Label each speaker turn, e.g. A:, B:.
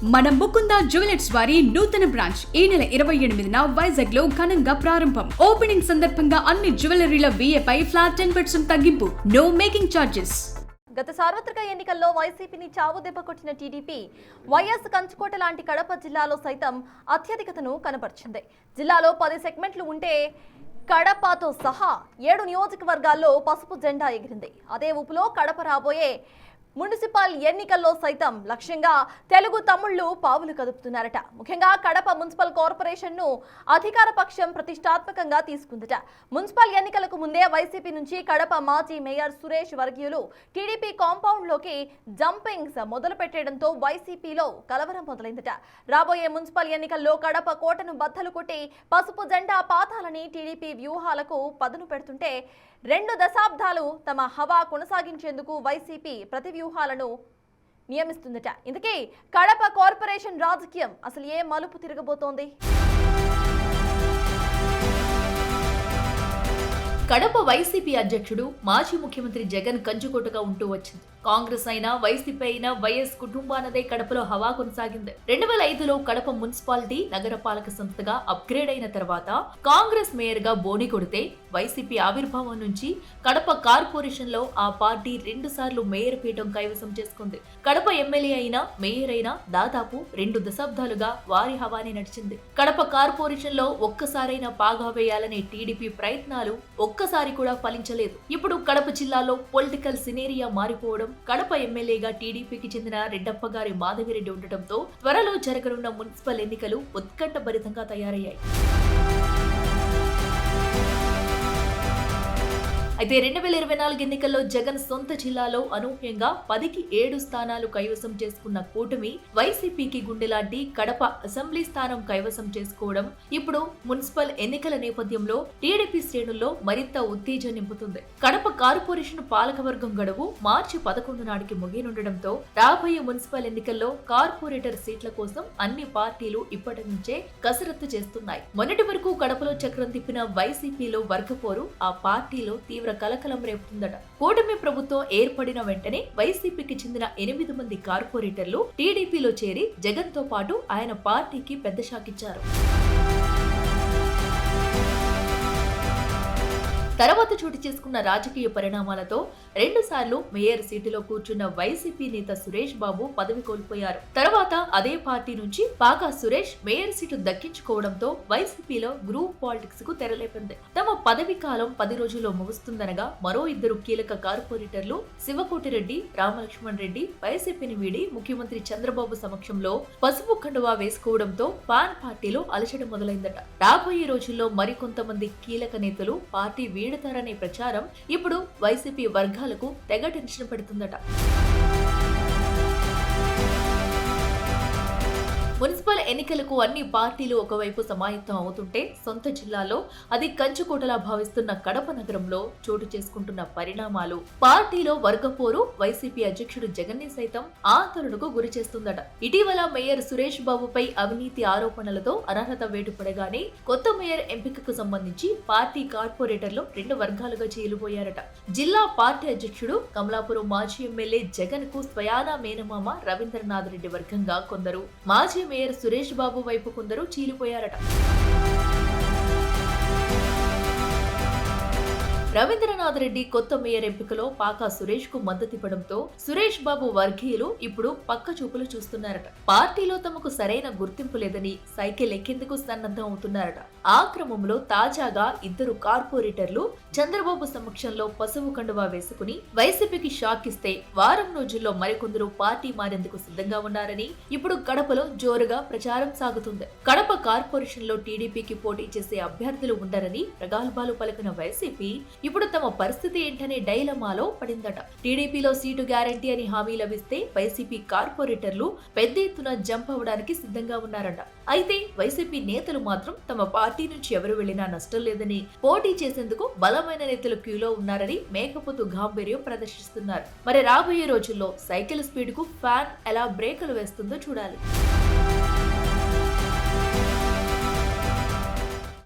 A: మన ముకుంద జ్యువెలర్స్ వారి నూతన బ్రాంచ్ ఈ నెల 28న వైజాగ్ లో ఘనంగా ప్రారంభం. ఓపెనింగ్ సందర్భంగా అన్ని జ్యువెలరీల VA పై ఫ్లాట్ 10% తగ్గింపు. No making charges.
B: గత సార్వత్రిక ఎన్నికల్లో వైసీపీని చావుదెబ్బ కొట్టిన టీడీపీ వైఎస్ కంచుకోట లాంటి కడప జిల్లాలో సైతం అత్యధికతను కనబర్చింది. జిల్లాలో 10 సెగ్మెంట్లు ఉంటే కడపతో సహా 7 నియోజకవర్గాల్లో పసుపు జెండా ఎగిరింది. అదే ఊపులో కడప రాబోయే మున్సిపల్ ఎన్నికల్లో సైతం లక్ష్యంగా తెలుగు తమ్ముళ్లు పావులు కదుపుతున్నారట. ముఖ్యంగా కడప మున్సిపల్ కార్పొరేషన్ ను అధికార పక్షం ప్రతిష్టాత్మకంగా తీసుకుందట. మున్సిపల్ ఎన్నికలకు ముందే వైసీపీ నుంచి కడప మాజీ మేయర్ సురేష్ వర్గీయులు టీడీపీ కాంపౌండ్ లోకి జంపింగ్స్ మొదలు పెట్టడంతో వైసీపీలో కలవరం మొదలైందట. రాబోయే మున్సిపల్ ఎన్నికల్లో కడప కోటను బద్దలు కొట్టి పసుపు జెండా పాతాలని టీడీపీ వ్యూహాలకు పదును పెడుతుంటే 2 దశాబ్దాలు తమ హవా కొనసాగించేందుకు వైసీపీ ప్రతి వ్యూహాలను నియమిస్తుందట. ఇందుకే కడప కార్పొరేషన్ రాజకీయం అసలు ఏ మలుపు తిరగబోతోంది?
C: కడప వైసీపీ అధ్యక్షుడు మాజీ ముఖ్యమంత్రి జగన్ కంచుకోటగా ఉంటూ వచ్చింది. కాంగ్రెస్ అయినా వైసీపీ అయినా వైఎస్ కుటుంబానదే కడపలో హవా కొనసాగింది. 2005లో కడప మున్సిపాలిటీ నగరపాలక సంస్థగా అప్గ్రేడ్ అయిన తర్వాత కాంగ్రెస్ మేయర్ గా బోని కొడితే వైసీపీ ఆవిర్భావం నుంచి కడప కార్పొరేషన్ లో ఆ పార్టీ 2 సార్లు మేయర్ పీఠం కైవసం చేసుకుంది. కడప ఎమ్మెల్యే అయినా మేయర్ అయినా దాదాపు 2 దశాబ్దాలుగా వారి హవానే నడిచింది. కడప కార్పొరేషన్ లో ఒక్కసారైనా పాగా వేయాలనే టీడీపీ ప్రయత్నాలు ఒక్కసారి కూడా ఫలించలేదు. ఇప్పుడు కడప జిల్లాలో పొలిటికల్ సినేరియా మారిపోవడం, కడప ఎమ్మెల్యేగా టీడీపీకి చెందిన రెడ్డప్ప గారి మాధవిరెడ్డి ఉండటంతో త్వరలో జరగనున్న మున్సిపల్ ఎన్నికలు ఉత్కంఠభరితంగా తయారయ్యాయి. అయితే 2024 ఎన్నికల్లో జగన్ సొంత జిల్లాలో అనూహ్యంగా 10కి 7 స్థానాలు కైవసం చేసుకున్న కూటమి వైసీపీకి గుండెలాంటి కడప అసెంబ్లీ స్థానం కైవసం చేసుకోవడం ఇప్పుడు మున్సిపల్ ఎన్నికల నేపథ్యంలో టీడీపీ శ్రేణుల్లో మరింత ఉత్తేజం నింపుతుంది. కడప కార్పొరేషన్ పాలకవర్గం గడువు మార్చి 11 నాటికి ముగియనుండటంతో రాబోయే మున్సిపల్ ఎన్నికల్లో కార్పొరేటర్ సీట్ల కోసం అన్ని పార్టీలు ఇప్పటి నుంచే కసరత్తు చేస్తున్నాయి. మొన్నటి వరకు కడపలో చక్రం తిప్పిన వైసీపీలో వర్గపోరు ఆ పార్టీలో తీవ్ర కలకలం రేపుతుందట. కూటమి ప్రభుత్వం ఏర్పడిన వెంటనే వైసీపీకి చెందిన 8 మంది కార్పొరేటర్లు టీడీపీలో చేరి జగన్ తో పాటు ఆయన పార్టీకి పెద్ద షాక్ ఇచ్చారు. తర్వాత చోటు చేసుకున్న రాజకీయ పరిణామాలతో 2 సార్లు మేయర్ సీటులో కూర్చున్న వైసీపీ నేత సురేష్ బాబు పదవి కోల్పోయారు. తర్వాత అదే పార్టీ నుంచి పాకా సురేష్ మేయర్ సీటు దక్కించుకోవడంతో వైసీపీలో గ్రూప్ పాలిటిక్స్ కు తెరలేపింది. తమ పదవి కాలం 10 రోజుల్లో ముగుస్తుందనగా మరో 2 కీలక కార్పొరేటర్లు శివకోటిరెడ్డి, రామలక్ష్మణ్ రెడ్డి వైసీపీని వీడి ముఖ్యమంత్రి చంద్రబాబు సమక్షంలో పసుపు కండువా వేసుకోవడంతో పాన్ పార్టీలో అలచడ మొదలైందట. రాబోయే రోజుల్లో మరికొంతమంది కీలక నేతలు పార్టీ వీడతారనే ప్రచారం ఇప్పుడు వైసీపీ వర్గాలకు తెగ టెన్షన్ పెడుతుందట. మున్సిపల్ ఎన్నికలకు అన్ని పార్టీలు ఒకవైపు సమాయత్తం అవుతుంటే సొంత జిల్లాలో అది కంచుకోటలా భావిస్తున్న కడప నగరంలో చోటు చేసుకుంటున్న పరిణామాలు పార్టీలో వర్గపోరు వైసీపీ అధ్యక్షుడు జగన్ ని సైతం ఆందోళనకు గురి చేస్తుందట. ఇటీవల మేయర్ సురేష్ బాబుపై అవినీతి ఆరోపణలతో అనర్హత వేటు పడగానే కొత్త మేయర్ ఎంపికకు సంబంధించి పార్టీ కార్పొరేటర్లు 2 వర్గాలుగా చీలిపోయారట. జిల్లా పార్టీ అధ్యక్షుడు కమలాపురం మాజీ ఎమ్మెల్యే జగన్ కు స్వయానా మేనమామ రవీంద్రనాథ్ రెడ్డి వర్గంగా కొందరు, మాజీ మేయర్ సురేష్ బాబు వైపు కొందరు చీలిపోయారట. రవీంద్రనాథ్ రెడ్డి కొత్త మేయర్ ఎంపికలో పాకా సురేష్ కు మద్దతివ్వడంతో సురేష్ బాబు వర్గీయులు ఇప్పుడు పక్క చూపులు చూస్తున్నారట. పార్టీలో తమకు సరైన గుర్తింపు లేదని సైకిల్ ఎక్కేందుకు సన్నద్ధం అవుతున్నారట. ఆ క్రమంలో తాజాగా 2 కార్పొరేటర్లు చంద్రబాబు సమక్షంలో పసుపు కండువా వేసుకుని వైసీపీకి షాక్ ఇస్తే వారం రోజుల్లో మరికొందరు పార్టీ మారేందుకు సిద్ధంగా ఉన్నారని ఇప్పుడు కడపలో జోరుగా ప్రచారం సాగుతుంది. కడప కార్పొరేషన్ లో టీడీపీకి పోటీ చేసే అభ్యర్థులు ఉండరని ప్రగల్భాలు పలికిన వైసీపీ ఇప్పుడు తమ పరిస్థితి ఏంటనే డైలమాలో పడిందట. టీడీపీలో సీటు గ్యారంటీ అని హామీ లభిస్తే వైసీపీ కార్పొరేటర్లు పెద్ద ఎత్తున జంప్ అవడానికి సిద్ధంగా ఉన్నారట. అయితే వైసీపీ నేతలు మాత్రం తమ పార్టీ నుంచి ఎవరు వెళ్లినా నష్టం లేదని, పోటీ చేసేందుకు బలమైన నేతలు క్యూలో ఉన్నారని మేకపోతు గాంభీర్యం ప్రదర్శిస్తున్నారు. మరి రాబోయే రోజుల్లో సైకిల్ స్పీడ్ కు ఫ్యాన్ ఎలా బ్రేకులు వేస్తుందో చూడాలి.